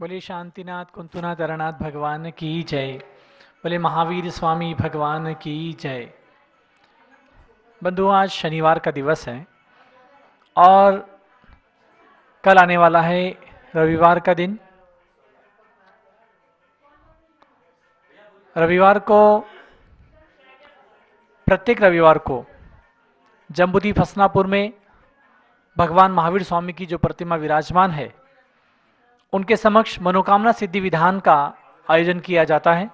बोले शांतिनाथ कुंतुनाथ तरनाथ भगवान की जय। बोले महावीर स्वामी भगवान की जय। बंधुओं, आज शनिवार का दिवस है और कल आने वाला है रविवार का दिन। प्रत्येक रविवार को जम्बूद्वीप हसनापुर में भगवान महावीर स्वामी की जो प्रतिमा विराजमान है, उनके समक्ष मनोकामना सिद्धि विधान का आयोजन किया जाता है।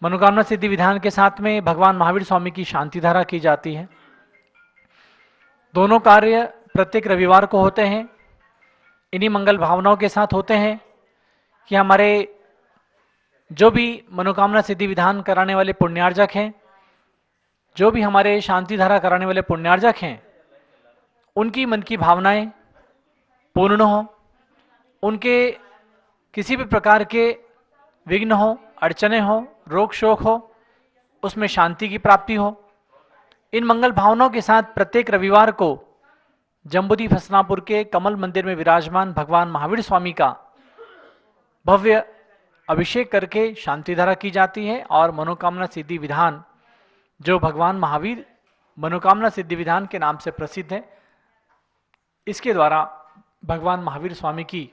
मनोकामना सिद्धि विधान के साथ में भगवान महावीर स्वामी की शांति धारा की जाती है। दोनों कार्य प्रत्येक रविवार को होते हैं। इन्हीं मंगल भावनाओं के साथ होते हैं कि हमारे जो भी मनोकामना सिद्धि विधान कराने वाले पुण्यार्जक हैं, जो भी हमारे शांति धारा कराने वाले पुण्यार्जक हैं, उनकी मन की भावनाएं पूर्ण हो, उनके किसी भी प्रकार के विघ्न हो, अड़चने हो, रोग शोक हो, उसमें शांति की प्राप्ति हो। इन मंगल भावनाओं के साथ प्रत्येक रविवार को जम्बूद्वीप हसनापुर के कमल मंदिर में विराजमान भगवान महावीर स्वामी का भव्य अभिषेक करके शांति धारा की जाती है और मनोकामना सिद्धि विधान, जो भगवान महावीर मनोकामना सिद्धि विधान के नाम से प्रसिद्ध है, इसके द्वारा भगवान महावीर स्वामी की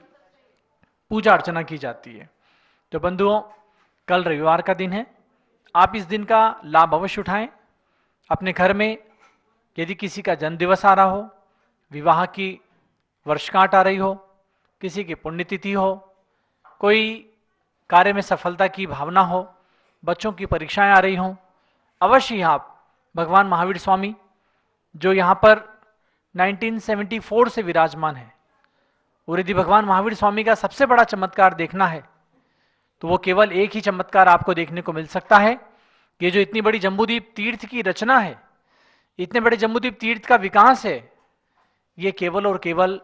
पूजा अर्चना की जाती है। तो बंधुओं, कल रविवार का दिन है। आप इस दिन का लाभ अवश्य उठाएं। अपने घर में यदि किसी का जन्मदिवस आ रहा हो, विवाह की वर्षगांठ आ रही हो, किसी की पुण्यतिथि हो, कोई कार्य में सफलता की भावना हो, बच्चों की परीक्षाएं आ रही हों, अवश्य आप भगवान महावीर स्वामी जो यहाँ पर 1974 से विराजमान है, और यदि भगवान महावीर स्वामी का सबसे बड़ा चमत्कार देखना है तो वो केवल एक ही चमत्कार आपको देखने को मिल सकता है। ये जो इतनी बड़ी जम्बूद्वीप तीर्थ की रचना है, इतने बड़े जम्बूद्वीप तीर्थ का विकास है, ये केवल और केवल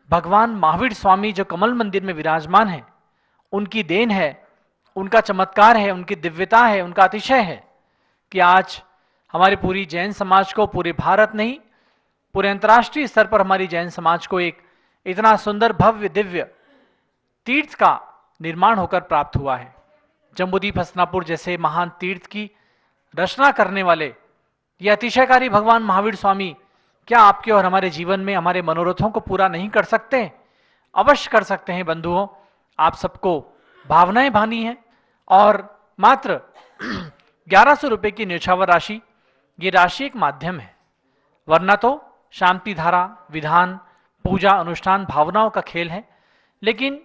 भगवान महावीर स्वामी जो कमल मंदिर में विराजमान है, उनकी देन है, उनका चमत्कार है, उनकी दिव्यता है, उनका अतिशय है कि आज हमारी पूरी जैन समाज को, पूरे भारत नहीं पूरे अंतर्राष्ट्रीय स्तर पर हमारी जैन समाज को एक इतना सुंदर भव्य दिव्य तीर्थ का निर्माण होकर प्राप्त हुआ है। जम्बूद्वीप हसनापुर जैसे महान तीर्थ की रचना करने वाले ये अतिशयकारी भगवान महावीर स्वामी क्या आपके और हमारे जीवन में हमारे मनोरथों को पूरा नहीं कर सकते? अवश्य कर सकते हैं। बंधुओं, आप सबको भावनाएं भानी हैं और मात्र 1100 रुपए की न्यौछावर राशि, ये राशि एक माध्यम है, वरना तो शांति धारा विधान पूजा अनुष्ठान भावनाओं का खेल है। लेकिन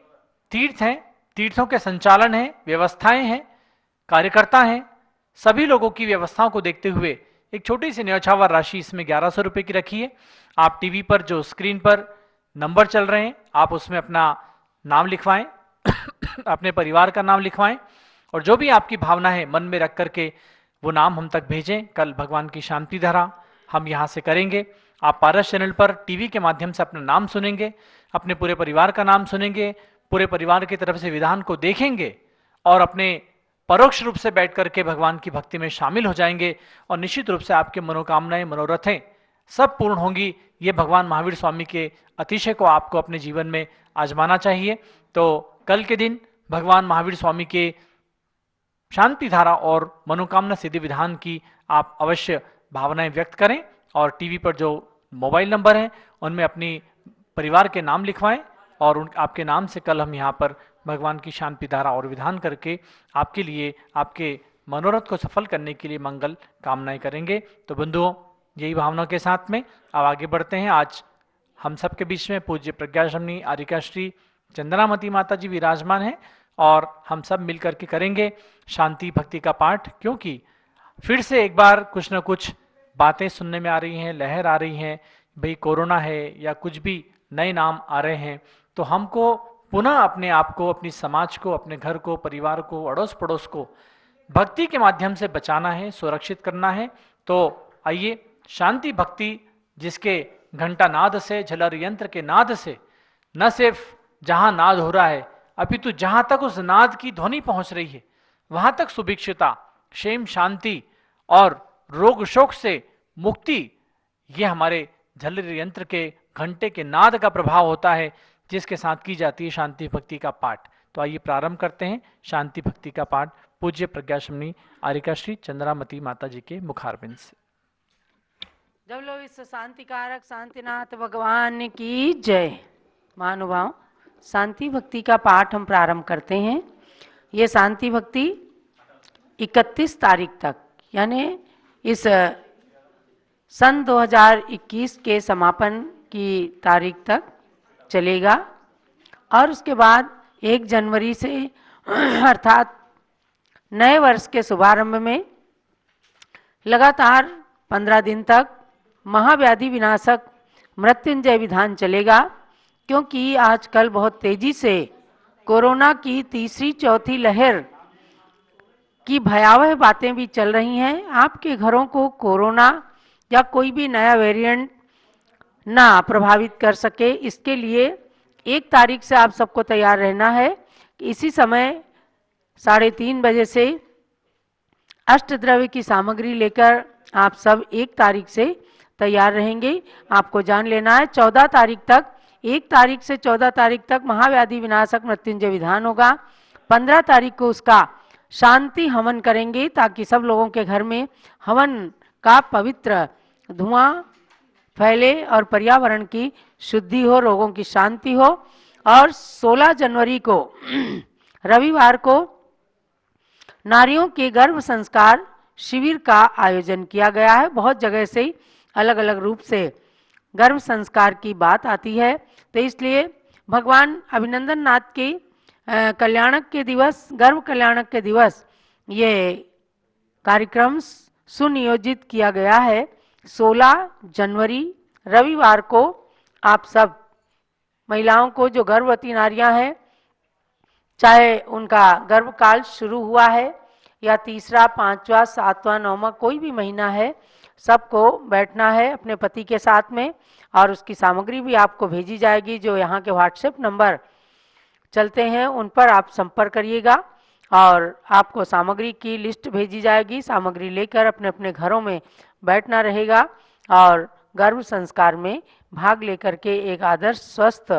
तीर्थ हैं, तीर्थों के संचालन है, व्यवस्थाएं हैं, कार्यकर्ता हैं, सभी लोगों की व्यवस्थाओं को देखते हुए एक छोटी सी न्यौछावर राशि इसमें 1100 रुपए की रखी है। आप टीवी पर जो स्क्रीन पर नंबर चल रहे हैं, आप उसमें अपना नाम लिखवाएं अपने परिवार का नाम लिखवाएं और जो भी आपकी भावना है मन में रख करके वो नाम हम तक भेजें। कल भगवान की शांति धारा हम यहाँ से करेंगे। आप पारस चैनल पर टीवी के माध्यम से अपना नाम सुनेंगे, अपने पूरे परिवार का नाम सुनेंगे, पूरे परिवार की तरफ से विधान को देखेंगे और अपने परोक्ष रूप से बैठ करके भगवान की भक्ति में शामिल हो जाएंगे और निश्चित रूप से आपके मनोकामनाएं मनोरथें सब पूर्ण होंगी। ये भगवान महावीर स्वामी के अतिशय को आपको अपने जीवन में आजमाना चाहिए। तो कल के दिन भगवान महावीर स्वामी के शांति धारा और मनोकामना सिद्धि विधान की आप अवश्य भावनाएं व्यक्त करें और टीवी पर जो मोबाइल नंबर हैं उनमें अपनी परिवार के नाम लिखवाएं और उन आपके नाम से कल हम यहाँ पर भगवान की शांति धारा और विधान करके आपके लिए आपके मनोरथ को सफल करने के लिए मंगल कामनाएं करेंगे। तो बंधुओं, यही भावनाओं के साथ में अब आगे बढ़ते हैं। आज हम सबके बीच में पूज्य प्रज्ञाश्रमणी आरिका श्री चंद्रामती माता जी विराजमान हैं और हम सब मिलकर के करेंगे शांति भक्ति का पाठ, क्योंकि फिर से एक बार कुछ न कुछ बातें सुनने में आ रही हैं, लहर आ रही हैं, भाई कोरोना है या कुछ भी नए नाम आ रहे हैं, तो हमको पुनः अपने आप को, अपनी समाज को, अपने घर को, परिवार को, अड़ोस पड़ोस को भक्ति के माध्यम से बचाना है, सुरक्षित करना है। तो आइए शांति भक्ति जिसके घंटा नाद से, झलर यंत्र के नाद से न सिर्फ जहां नाद हो रहा है अपितु जहां तक उस नाद की ध्वनि पहुंच रही है वहां तक सुभिक्षता, क्षेम, शांति और रोग शोक से मुक्ति, ये हमारे झलर यंत्र के घंटे के नाद का प्रभाव होता है जिसके साथ की जाती है शांति भक्ति का पाठ। तो आइए प्रारंभ करते हैं शांति भक्ति का पाठ पूज्य प्रज्ञाशमनी आर्यिका श्री चंद्रामती माता जी के मुखारबिंद से। जब लो विश्व शांति कारक शांतिनाथ भगवान की जय। महानुभाव, शांति भक्ति का पाठ हम प्रारंभ करते हैं। ये शांति भक्ति 31 तारीख तक यानी इस सन 2021 के समापन की तारीख तक चलेगा और उसके बाद 1 जनवरी से अर्थात नए वर्ष के शुभारंभ में लगातार 15 दिन तक महाव्याधि विनाशक मृत्युंजय विधान चलेगा, क्योंकि आजकल बहुत तेजी से कोरोना की तीसरी चौथी लहर की भयावह बातें भी चल रही हैं। आपके घरों को कोरोना या कोई भी नया वेरिएंट ना प्रभावित कर सके, इसके लिए 1 तारीख से आप सबको तैयार रहना है। इसी समय 3:30 बजे से अष्टद्रव्य की सामग्री लेकर आप सब 1 तारीख से तैयार रहेंगे। आपको जान लेना है 14 तारीख तक, 1 तारीख से 14 तारीख तक महाव्याधि विनाशक मृत्युंजय विधान होगा। 15 तारीख को उसका शांति हवन करेंगे ताकि सब लोगों के घर में हवन का पवित्र धुआं फैले और पर्यावरण की शुद्धि हो, रोगों की शांति हो। और 16 जनवरी को रविवार को नारियों के गर्भ संस्कार शिविर का आयोजन किया गया है। बहुत जगह से अलग अलग रूप से गर्भ संस्कार की बात आती है, तो इसलिए भगवान अभिनंदन नाथ के कल्याणक के दिवस, गर्भ कल्याणक के दिवस ये कार्यक्रम सुनियोजित किया गया है। 16 जनवरी रविवार को आप सब महिलाओं को, जो गर्भवती नारियां हैं, चाहे उनका गर्भकाल शुरू हुआ है या 3रा, 5वां, 7वां, 9वां कोई भी महीना है, सबको बैठना है अपने पति के साथ में और उसकी सामग्री भी आपको भेजी जाएगी। जो यहाँ के व्हाट्सएप नंबर चलते हैं उन पर आप संपर्क करिएगा और आपको सामग्री की लिस्ट भेजी जाएगी। सामग्री लेकर अपने अपने घरों में बैठना रहेगा और गर्भ संस्कार में भाग लेकर के एक आदर्श स्वस्थ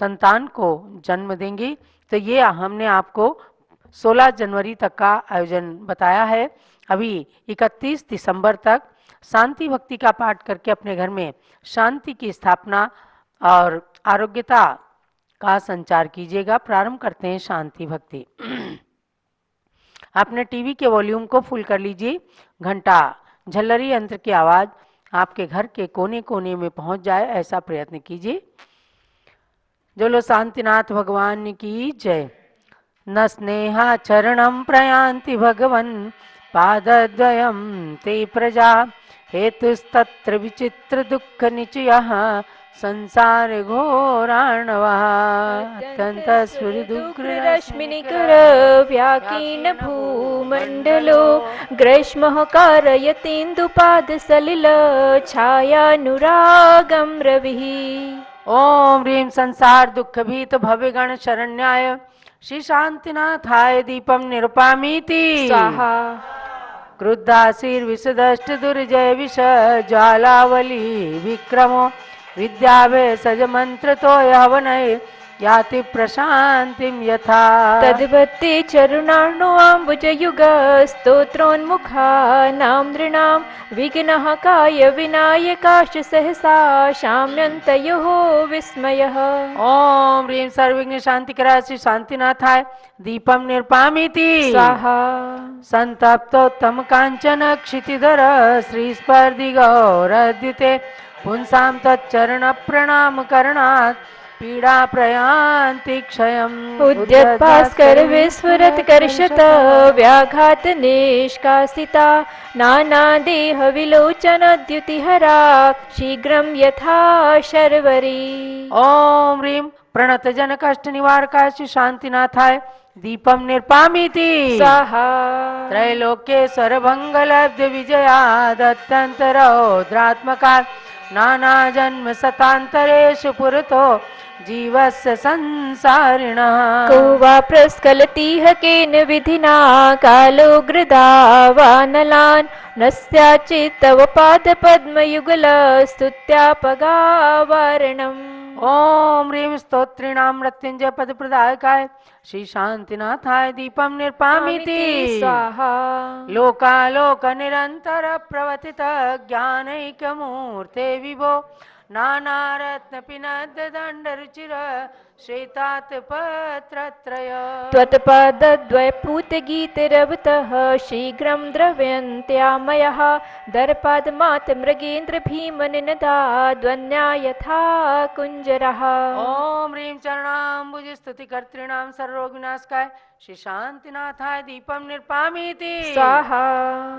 संतान को जन्म देंगे। तो ये हमने आपको 16 जनवरी तक का आयोजन बताया है। अभी 31 दिसंबर तक शांति भक्ति का पाठ करके अपने घर में शांति की स्थापना और आरोग्यता का संचार कीजिएगा। प्रारंभ करते हैं शांति भक्ति। अपने टीवी के वॉल्यूम को फुल कर लीजिए। घंटा झल्लरी यंत्र की आवाज आपके घर के कोने कोने में पहुंच जाए, ऐसा प्रयत्न कीजिए। जो लो शांतिनाथ भगवान की जय। न स्नेहा चरणं प्रयान्ति भगवन् पादद्वयं ते प्रजा हेतुस्तत्र विचित्र दुःख निचयः संसार घोराणवः अत्यंत रश्मिनिकर व्याकीर्ण भूमंडलो ग्रीष्मः कारयतीन्दुपाद सलिल छायानुरागं रविः। ओम ह्रीं संसार दुख भीत भवगण शरण्याय श्री शांतिनाथाय दीपम निरुपामीति स्वाहा। क्रुद्धासीर विषदष्ट दुर्जय विष ज्वालावली विक्रमो विद्याभे सज मंत्र तो यवनय याति प्रशांतिम यथा तद्वत्ते चरुणार्णो आम्बुजयुग स्तोत्रोन्मुखा नाम नृणां विघ्नः काय विनायकाश्च सहसा शाम्यन्तयोः विस्मयः। ओम ह्रीं सर्वविघ्न शांतिकरा श्री शांतिनाथाय दीपम निर्पामीति स्वाहा। संतप्तोत्तम कांचन क्षितिधर श्री स्पर्धि गौरद्युते पुंसां तच्चरण प्रणाम करणात् पीड़ा प्रयान्ति क्षयम्। उद्यत भास्कर विस्फुरत कर्षत व्याघात निष्कासिता नाना देह विलोचन द्युतिहरा शीघ्रं यथा शर्वरी। ओम ह्रीं प्रणत जन कष्ट निवारकाय श्री शांतिनाथाय दीपम निर्पामीति स्वाहा। त्रैलोक्येश्वर भंग लब्ध विजयाद अत्यंत रौद्रात्मका नाना जन्म शतान्तरेषु पुरतो जीवस्य संसारिणः। को वा प्रस्खलतीह केन विधिना कालो गृदावानलान् न स्याच्चित् तव पादपद्मयुगल स्तुत्यापगावारणम्। ओम ह्रीं स्तोत्रीणां मृत्युंजय पद प्रदायकाय श्री शांतिनाथाय दीपम निर्पामिति स्वाहा लोकालोक निरंतर प्रवतित ज्ञानैक मूर्ते विभो नानारत्न पिनद दंड रुचिर श्वेतात पत्रत्रय त्वत्पादद्वयपूतगीतिरवतः शीघ्रं द्रव्यन्त्यामयः दर्पादमात् मृगेन्द्र भीमनिनदा यथा कुञ्जरः ओम ह्रीं चरणाम्बुज स्तुति कर्तॄणां सर्वरोग विनाशकाय श्री शांतिनाथाय दीपम निर्पामिति स्वाहा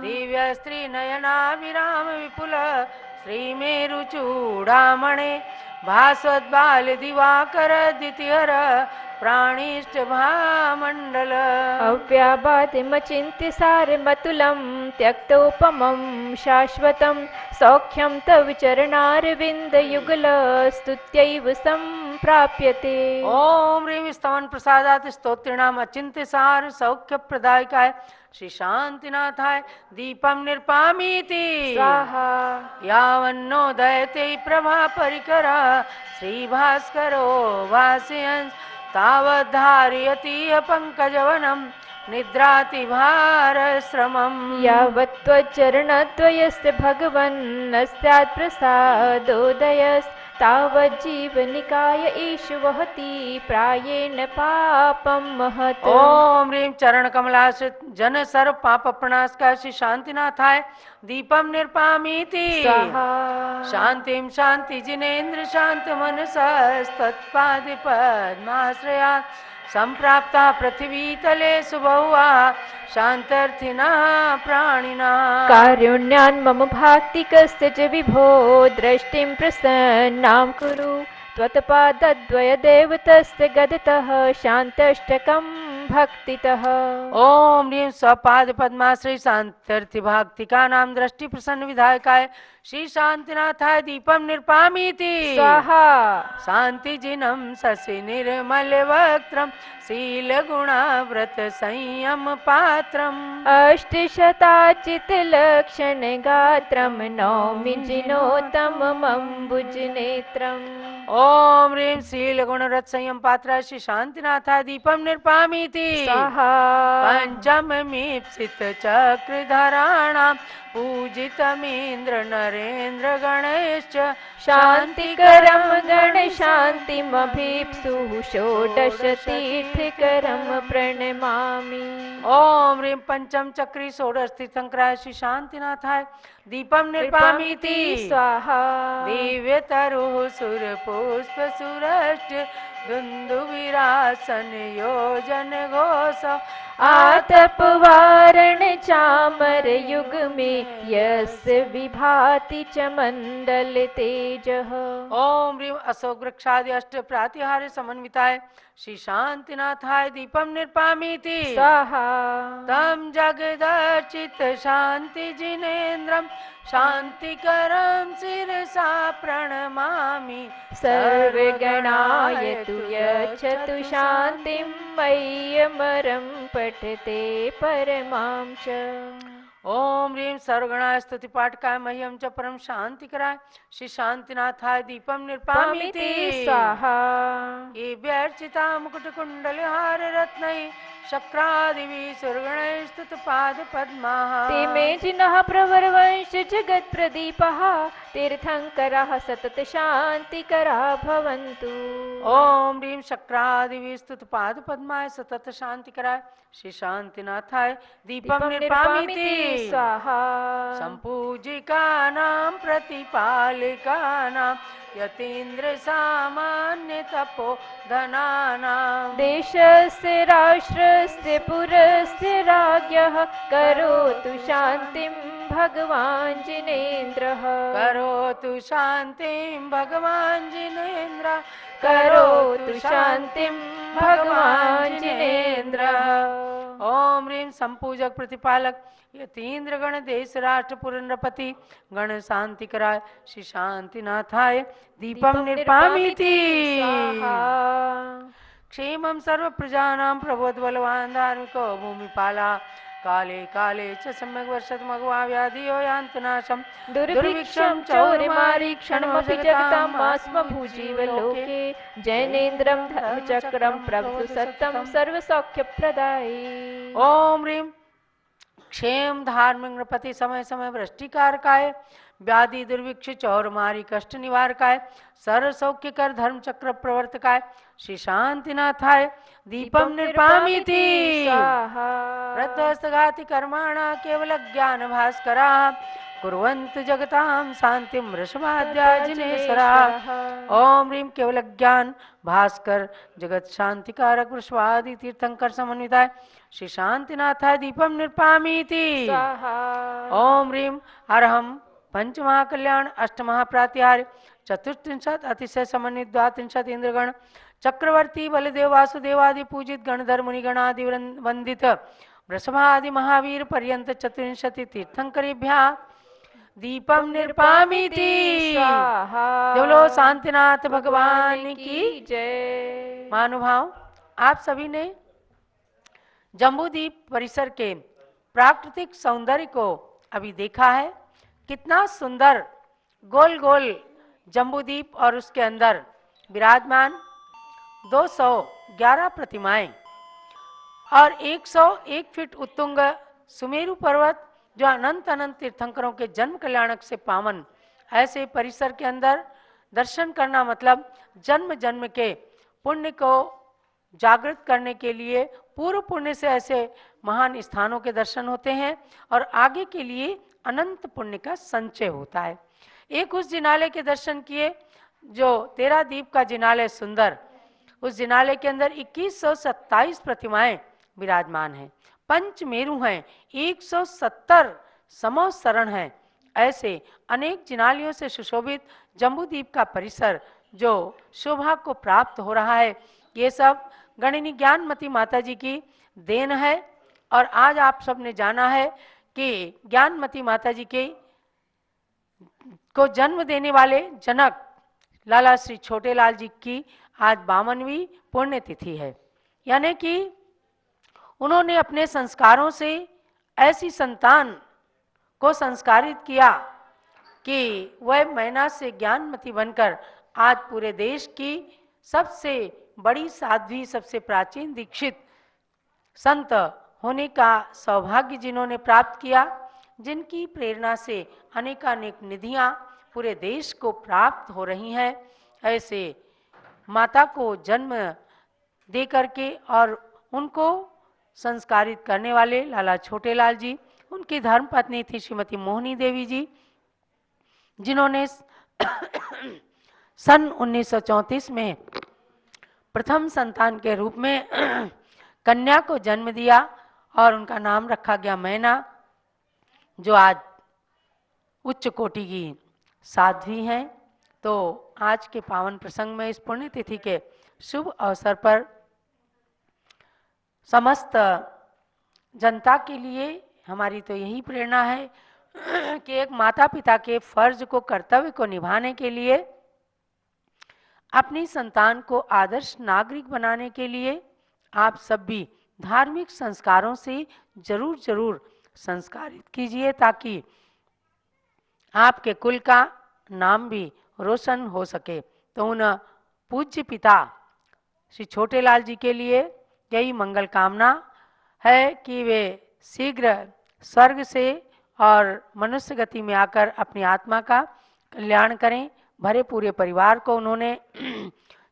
दिव्य स्त्री नयनाभिराम विपुल श्रीमेरुचूडामणे भास्वद्बाल दिवाकर द्वितीयर प्राणिष्ट भामण्डल अव्याबाधिमचिन्त्य सारमतुलं त्यक्तोपमं शाश्वतं सौख्यं तव चरणारविन्दयुगलस्तुत्यैव सम्प्राप्यते ओम ह्रीं स्तवन प्रसादात स्तोत्रीणाम अचिंत्य सार सौख्य प्रदायकाय श्री शांतिनाथाय दीपम निर्पामिति स्वाहा यावन्नो दयते प्रभा परिकरा श्री भास्करो भास्यंस तावद्धारयति पंकजवनं निद्राति भारश्रमम् यावत्त्वचरणद्वयस्य भगवन्नस्यात् प्रसादोदयस्तावज्जीवनिकाय ईशु वहति प्रायेण पापं महत् ओम ह्रीं चरण कमलाश्रित जन सर्व पाप प्रणाशकाय श्री शांतिनाथाय दीपम निर्पामिति स्वाहा शांतिं शांति जिनेन्द्र शांत मनसस्तत्पाद पद्माश्रया संप्राप्ता पृथ्वीतले सुबहुआ शांतर्थिना प्राणिना कारुण्यान् मम भाक्तिकस्य च विभो दृष्टिं प्रसन्नां कुरु त्वत्पादद्वयदेवतस्य गदतः शान्तष्टकं भक्तितः ओम ह्रीं स्वपाद पद्माश्री शांत्यर्थि भाक्तिका नाम दृष्टि प्रसन्न विधायकाय श्री शांतिनाथाय दीपम निर्पामिति स्वाहा शांति जिनम शशि निर्मल वक्त्रम शील गुणा व्रत संयम पात्रम अष्टशताचितलक्षण गात्रं नौमि जिनोत्तममम्बुजनेत्रम् ओम ह्रीं शील गुण व्रत संयम पात्र श्री शांतिनाथाय दीपम निर्पामिति स्वाहा पंचमीप्सित चक्रधराणां पूजितमीन्द्र नरेन्द्र गणेश शान्तिकरं गणशान्तिमभीप्सुः षोडशतीर्थकरं प्रणमामि ओम ह्रीं पंचम चक्री षोडश तीर्थंकराय श्री शांतिनाथाय दीपम निर्पामिति स्वाहा दिव्य तरुः सुर पुष्प सुरष्ट दुन्दुभिरासन योजन घोष आतपवारण चामर युग में यस्य विभाति च मंडल तेजः ओम ह्रीं अशोक वृक्षादि अष्ट प्रातिहार्य समन्विताय श्री शांतिनाथाय दीपम निर्पामिति स्वाहा तम जगदर्चित शांति जिनेन्द्रम शांतिकरं शिरसा प्रणमामि सर्वगणाय तु यच्छतु शान्तिं मय्यमरं पठते परमां च ओम ह्रीं सर्वगणाय स्तुति पाठकाय मह्यम च परम शांति कराय श्री शांतिनाथाय दीपम निर्पामिति स्वाहा एभ्यर्चिता मुकुट कुंडल हार रत्नै शक्रादिवि सुरगणैः स्तुत पाद पद्माः ते मे जिनः प्रवरवंश जगत् प्रदीपः तीर्थंकरः सतत शान्तिकरा भवन्तु ओम ह्रीं शक्रादिवि स्तुत पाद पद्माय सतत शांति कराय श्री शांतिनाथाय दीपम निर्पामिति स्वाहा संपूजिकानां प्रतिपालिकानां यतीन्द्र सामान्य तपो धनानां देशस्य राष्ट्रस्य पुरस्य राज्ञः करोतु शान्तिं भगवान् जिनेन्द्रः करोतु शान्तिं भगवान् जिनेन्द्र करोतु शान्तिं भगवान् जिनेन्द्र ओम ह्रीं संपूजक प्रतिपालक यतीन्द्र गण देश राष्ट्र पुरंद्रपति गण शांति कराय श्री शांतिनाथाय दीपम निर्पामिति स्वाहा क्षेमं सर्व प्रजानां प्रबोध बलवान धार्मिको भूमिपाला काले काले च सम्यक् वर्षतमग्वा व्याधियो यान्तु नाशम् दुर्भिक्षं चौरिमारीक्षणमपि जगतामास्म भूजीवलोके जैनेन्द्रं धर्मचक्रं प्रभु सत्तं सर्वसौख्यप्रदायी। ओम ह्रीं क्षेम धार्मिक नृपति समय समय वृष्टिकारकाय व्याधि दुर्भिक्ष चौरमारी कष्ट निवारकाय सर्व सौख्य कर धर्म चक्र प्रवर्तकाय श्री शांतिनाथाय दीपम निर्पामीति व्रतस्तघाति कर्माणा केवल ज्ञान भास्करा कुर्वन्तु जगतां शांतिं वृषभाद्याजिनेश्वरा। ओम ह्रीं केवल ज्ञान भास्कर जगत शांतिकारक वृषभादि तीर्थंकर समन्विताय श्री शांतिनाथाय दीपम निर्पामीति। ओम ह्रीं अरहम पंचमहाकल्याण अष्टमहाप्रातिहार्य चतुर्त्रिंशत अतिशय समन्वित द्वात्रिंशत इंद्रगण चक्रवर्ती बलदेव वासुदेवादि पूजित गणधर मुनिगणादि वंदित वृषभादि महावीर पर्यंत चतुर्विंशति तीर्थंकरेभ्यः दीपम निर्पामीति। बोलो शांतिनाथ भगवान की जय। महानुभाव, आप सभी ने जम्बूद्वीप परिसर के प्राकृतिक सौंदर्य को अभी देखा है। कितना सुंदर गोल गोल जम्बूद्वीप और उसके अंदर विराजमान 211 प्रतिमाएं और 101 फीट उत्तुंग सुमेरु पर्वत जो अनंत अनंत तीर्थंकरों के जन्म कल्याणक से पावन। ऐसे परिसर के अंदर दर्शन करना मतलब जन्म जन्म के पुण्य को जागृत करने के लिए पूर्व पुण्य से ऐसे महान स्थानों के दर्शन होते हैं और आगे के लिए अनंत पुण्य का संचय होता है। एक उस जिनालय के दर्शन किए जो 13 द्वीप का जिनालय सुंदर, उस जिनालय के अंदर 2127 प्रतिमाएं विराजमान हैं, पंचमेरु हैं, 170 समोसरण हैं। ऐसे अनेक जिनालयों से सुशोभित जम्बूद्वीप का परिसर जो शोभा को प्राप्त हो रहा है, ये सब गणिनी ज्ञानमती माता जी की देन है। और आज आप सब ने जाना है कि ज्ञानमती माता जी के को जन्म देने वाले जनक लाला श्री छोटेलाल जी की आज 52वीं पुण्यतिथि है। यानी कि उन्होंने अपने संस्कारों से ऐसी संतान को संस्कारित किया कि वह मैना से ज्ञानमती बनकर आज पूरे देश की सबसे बड़ी साध्वी, सबसे प्राचीन दीक्षित संत होने का सौभाग्य जिन्होंने प्राप्त किया, जिनकी प्रेरणा से अनेकानेक निधियां पूरे देश को प्राप्त हो रही हैं। ऐसे माता को जन्म दे करके और उनको संस्कारित करने वाले लाला छोटेलाल जी, उनकी धर्मपत्नी थी श्रीमती मोहनी देवी जी, जिन्होंने सन 1934 में प्रथम संतान के रूप में कन्या को जन्म दिया और उनका नाम रखा गया मैना, जो आज उच्च कोटि की साध्वी हैं। तो आज के पावन प्रसंग में इस पुण्यतिथि के शुभ अवसर पर समस्त जनता के लिए हमारी तो यही प्रेरणा है कि एक माता पिता के फर्ज को, कर्तव्य को निभाने के लिए, अपनी संतान को आदर्श नागरिक बनाने के लिए आप सब भी धार्मिक संस्कारों से जरूर जरूर संस्कारित कीजिए, ताकि आपके कुल का नाम भी रोशन हो सके। तो उन पूज्य पिता श्री छोटेलाल जी के लिए यही मंगल कामना है कि वे शीघ्र स्वर्ग से और मनुष्य गति में आकर अपनी आत्मा का कल्याण करें। भरे पूरे परिवार को उन्होंने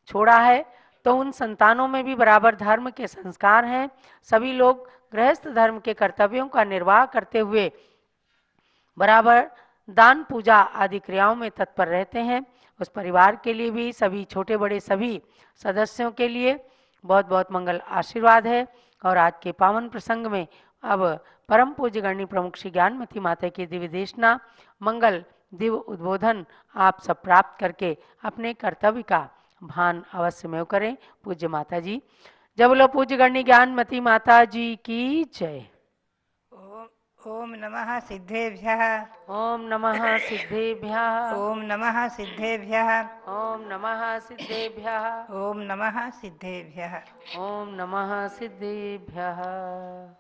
छोड़ा है, तो उन संतानों में भी बराबर धर्म के संस्कार हैं। सभी लोग गृहस्थ धर्म के कर्तव्यों का निर्वाह करते हुए बराबर दान पूजा आदि क्रियाओं में तत्पर रहते हैं। उस परिवार के लिए भी, सभी छोटे बड़े सभी सदस्यों के लिए बहुत बहुत मंगल आशीर्वाद है। और आज के पावन प्रसंग में अब परम पूज्य गणनी प्रमुख श्री ज्ञानमती माता की दिव्य देशना मंगल दिव्य उद्बोधन आप सब प्राप्त करके अपने कर्तव्य का भान अवश्य में करें। पूज्य माता जी, जब बोलो पूज्य गणनी ज्ञानमती माता जी की जय। ओम नमः सिद्धेभ्यः। ओम नमः सिद्धेभ्यः। ओम नमः सिद्धेभ्यः। ओम नमः सिद्धेभ्यः। ओम नमः सिद्धेभ्यः। ओम नमः सिद्धेभ्यः।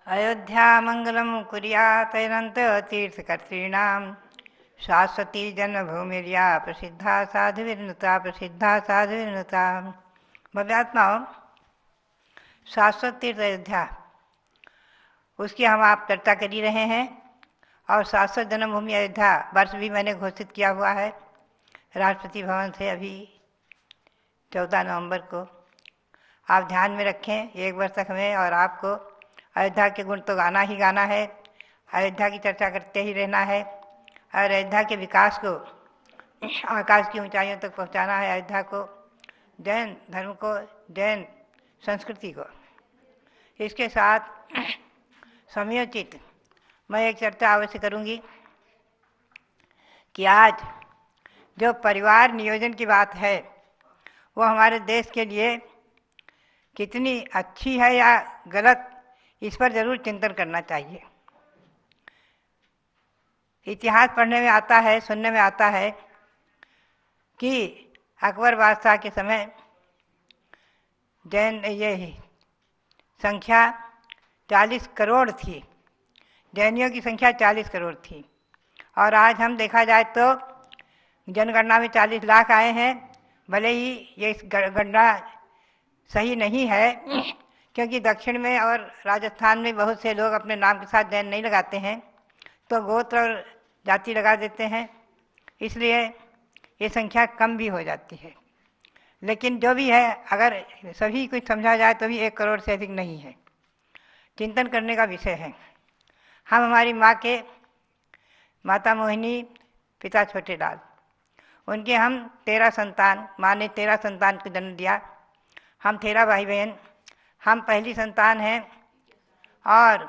अयोध्या मंगलम कुर्यात् अनंत तीर्थकर्तॄणां शाश्वती जन्मभूमिर्या प्रसिद्धा साधुविरनुता प्रसिद्धा साधुविरनुता। भव्यात्माओं, शाश्वत तीर्थ अयोध्या, उसकी हम आप चर्चा कर ही रहे हैं। और शाश्वत जन्मभूमि अयोध्या वर्ष भी मैंने घोषित किया हुआ है राष्ट्रपति भवन से अभी 14 नवंबर को। आप ध्यान में रखें, 1 वर्ष तक हमें और आपको अयोध्या के गुण तो गाना ही गाना है, अयोध्या की चर्चा करते ही रहना है और अयोध्या के विकास को आकाश की ऊंचाइयों तक पहुंचाना है, अयोध्या को, जैन धर्म को, जैन संस्कृति को। इसके साथ समयोचित मैं एक चर्चा अवश्य करूंगी कि आज जो परिवार नियोजन की बात है वो हमारे देश के लिए कितनी अच्छी है या गलत, इस पर जरूर चिंतन करना चाहिए। इतिहास पढ़ने में आता है, सुनने में आता है कि अकबर बादशाह के समय जैन ये संख्या 40 करोड़ थी, जैनियों की संख्या 40 करोड़ थी। और आज हम देखा जाए तो जनगणना में 40 लाख आए हैं। भले ही ये गणना सही नहीं है क्योंकि दक्षिण में और राजस्थान में बहुत से लोग अपने नाम के साथ जैन नहीं लगाते हैं, तो गोत्र और जाति लगा देते हैं, इसलिए ये संख्या कम भी हो जाती है। लेकिन जो भी है, अगर सभी कुछ समझा जाए तो भी 1 करोड़ से अधिक नहीं है। चिंतन करने का विषय है। हम हमारी माँ के माता मोहिनी, पिता छोटे लाल, उनके हम 13 संतान, माँ ने 13 संतान को जन्म दिया। हम 13 भाई बहन, हम पहली संतान हैं और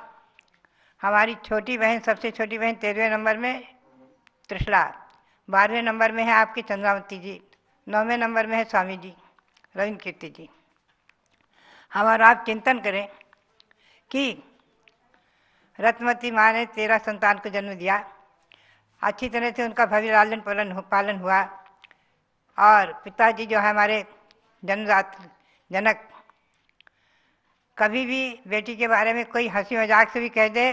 हमारी छोटी बहन, सबसे छोटी बहन 13वें नंबर में त्रिशला, 12वें नंबर में है आपकी चंद्रावती जी, 9वें नंबर में है स्वामी जी रविंद्र कीर्ति जी। हम और आप चिंतन करें कि रत्नवती माँ ने 13 संतान को जन्म दिया, अच्छी तरह से उनका भव्य लालन पालन हुआ। और पिताजी जो है हमारे जन्मदाता जनक, कभी भी बेटी के बारे में कोई हंसी मजाक से भी कह दे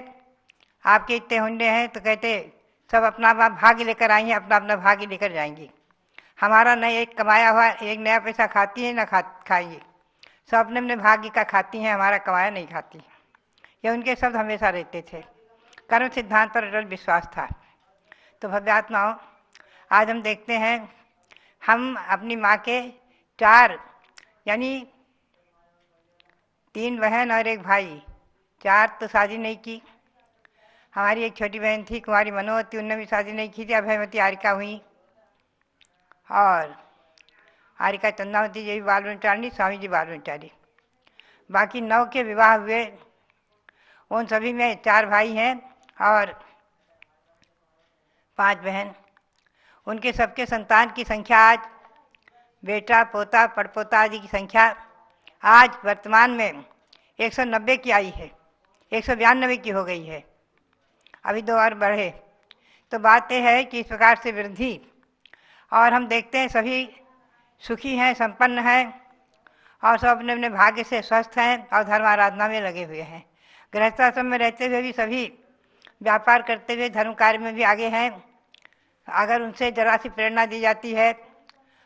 आपके इतने हुंडे हैं, तो कहते सब अपना अपना भाग्य लेकर आई हैं, अपना अपना भाग्य लेकर जाएंगी। हमारा न एक कमाया हुआ एक नया पैसा खाती है, न खाएंगी, सब अपने अपने भाग्य का खाती हैं, हमारा कमाया नहीं खाती। ये उनके शब्द हमेशा रहते थे। कर्म सिद्धांत पर अटल विश्वास था। तो भव्यात्माओं, आज हम देखते हैं हम अपनी माँ के 4 यानी 3 बहन और 1 भाई, 4 तो शादी नहीं की। हमारी एक छोटी बहन थी कुमारी मनोवती, उनने भी शादी नहीं की थी। अभयवती आरिका हुई और आरिका चंद्रावती जी भी बाल ब्रह्मचारिणी, स्वामी जी बाल ब्रह्मचारी। बाकी 9 के विवाह हुए। उन सभी में 4 भाई हैं और 5 बहन। उनके सबके संतान की संख्या आज, बेटा पोता पड़पोता आदि की संख्या आज वर्तमान में 190 की आई है, 192 की हो गई है, अभी 2 और बढ़े। तो बात यह है कि इस प्रकार से वृद्धि, और हम देखते हैं सभी सुखी हैं, संपन्न हैं और सब अपने अपने भाग्य से स्वस्थ हैं और धर्म आराधना में लगे हुए हैं। गृहस्थाश्रम में रहते हुए भी सभी व्यापार करते हुए धर्म कार्य में भी आगे हैं। अगर उनसे जरा सी प्रेरणा दी जाती है,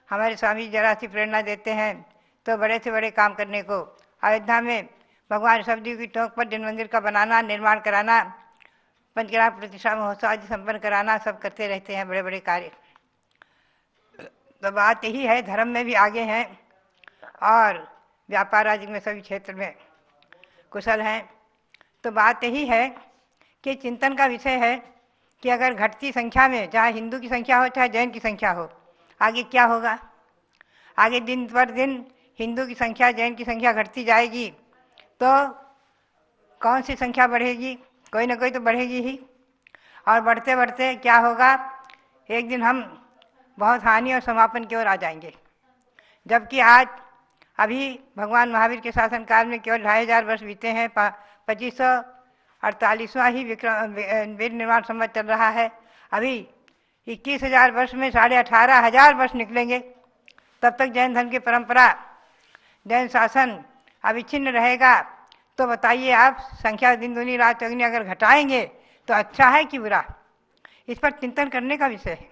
हमारे स्वामी जरा सी प्रेरणा देते हैं तो बड़े से बड़े काम करने को, अयोध्या में भगवान ऋषभदेव की टोंक पर जिन मंदिर का बनाना, निर्माण कराना, पंचग्राम प्रतिष्ठा महोत्सव आदि संपन्न कराना, सब करते रहते हैं बड़े बड़े कार्य। तो बात यही है, धर्म में भी आगे हैं और व्यापार आदि में सभी क्षेत्र में कुशल हैं। तो बात यही है कि चिंतन का विषय है कि अगर घटती संख्या में, चाहे हिंदू की संख्या हो चाहे जैन की संख्या हो, आगे क्या होगा? आगे दिन पर दिन हिंदू की संख्या, जैन की संख्या घटती जाएगी तो कौन सी संख्या बढ़ेगी? कोई ना कोई तो बढ़ेगी ही। और बढ़ते बढ़ते क्या होगा? एक दिन हम बहुत हानि और समापन की ओर आ जाएंगे। जबकि आज अभी भगवान महावीर के शासन काल में केवल 2500 वर्ष बीते हैं, 2500 48वां ही वीर निर्माण संवत चल रहा है। अभी 21,000 वर्ष में 18,500 वर्ष निकलेंगे, तब तक जैन धर्म की परंपरा, जैन शासन अविच्छिन्न रहेगा। तो बताइए आप, संख्या दिन दूनी रात चौगुनी अगर घटाएंगे तो अच्छा है कि बुरा? इस पर चिंतन करने का विषय है।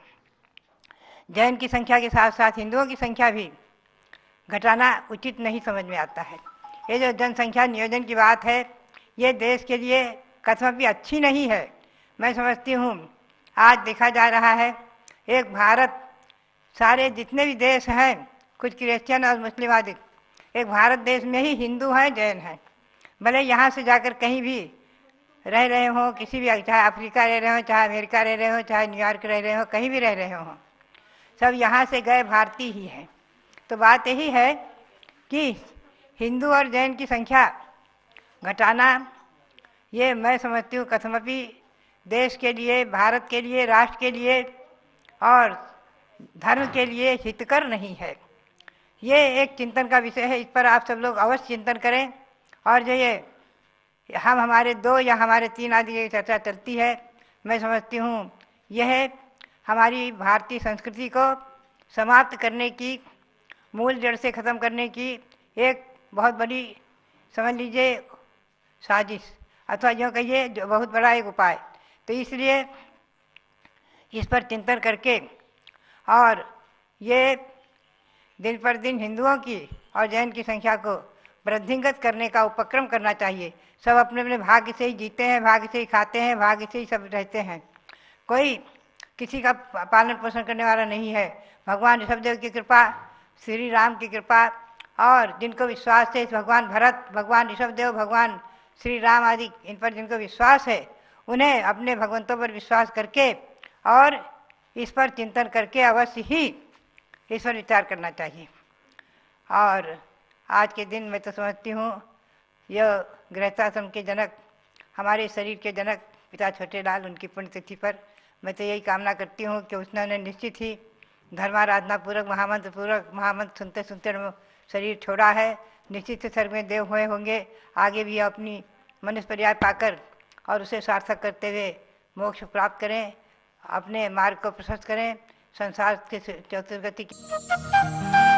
जैन की संख्या के साथ साथ हिंदुओं की संख्या भी घटाना उचित नहीं समझ में आता है। ये जो जनसंख्या नियोजन की बात है, ये देश के लिए कथम भी अच्छी नहीं है। मैं समझती हूँ आज देखा जा रहा है, एक भारत, सारे जितने भी देश हैं, कुछ क्रिश्चियन और मुस्लिम आदि, एक भारत देश में ही हिंदू हैं, जैन हैं। भले यहाँ से जाकर कहीं भी रह रहे हों, किसी भी, चाहे अफ्रीका रह रहे हों, चाहे अमेरिका रह रहे हों, चाहे न्यूयॉर्क रह रहे हों, कहीं भी रह रहे हों, सब यहाँ से गए भारतीय ही हैं। तो बात यही है कि हिंदू और जैन की संख्या घटाना, ये मैं समझती हूँ कथमपि देश के लिए, भारत के लिए, राष्ट्र के लिए और धर्म के लिए हितकर नहीं है। ये एक चिंतन का विषय है। इस पर आप सब लोग अवश्य चिंतन करें। और जो ये हमारे 2 या हमारे 3 आदि की चर्चा चलती है, मैं समझती हूँ यह हमारी भारतीय संस्कृति को समाप्त करने की, मूल जड़ से ख़त्म करने की एक बहुत बड़ी, समझ लीजिए, साजिश, अथवा यूँ कहिए जो बहुत बड़ा एक उपाय। तो इसलिए इस पर चिंतन करके और ये दिन पर दिन हिंदुओं की और जैन की संख्या को वृद्धिंगत करने का उपक्रम करना चाहिए। सब अपने अपने भाग्य से ही जीते हैं, भाग्य से ही खाते हैं, भाग्य से ही सब रहते हैं। कोई किसी का पालन पोषण करने वाला नहीं है। भगवान ऋषभदेव की कृपा, श्री राम की कृपा, और जिनको विश्वास है, भगवान भरत, भगवान ऋषभदेव, भगवान श्री राम आदि, इन पर जिनको विश्वास है, उन्हें अपने भगवंतों पर विश्वास करके और इस पर चिंतन करके अवश्य ही इस पर विचार करना चाहिए। और आज के दिन मैं तो समझती हूँ यह गृहस्थाश्रम के जनक, हमारे शरीर के जनक पिता छोटेलाल, उनकी पुण्यतिथि पर मैं तो यही कामना करती हूँ कि उसने निश्चित ही धर्माराधना पूर्वक, महामंत्र सुनते सुनते शरीर छोड़ा है। निश्चित ही स्वर्ग में देव हुए होंगे। आगे भी अपनी मनुष्य पर्याय पाकर और उसे सार्थक करते हुए मोक्ष प्राप्त करें, अपने मार्ग को प्रशस्त करें, संसार के चतुर्गति की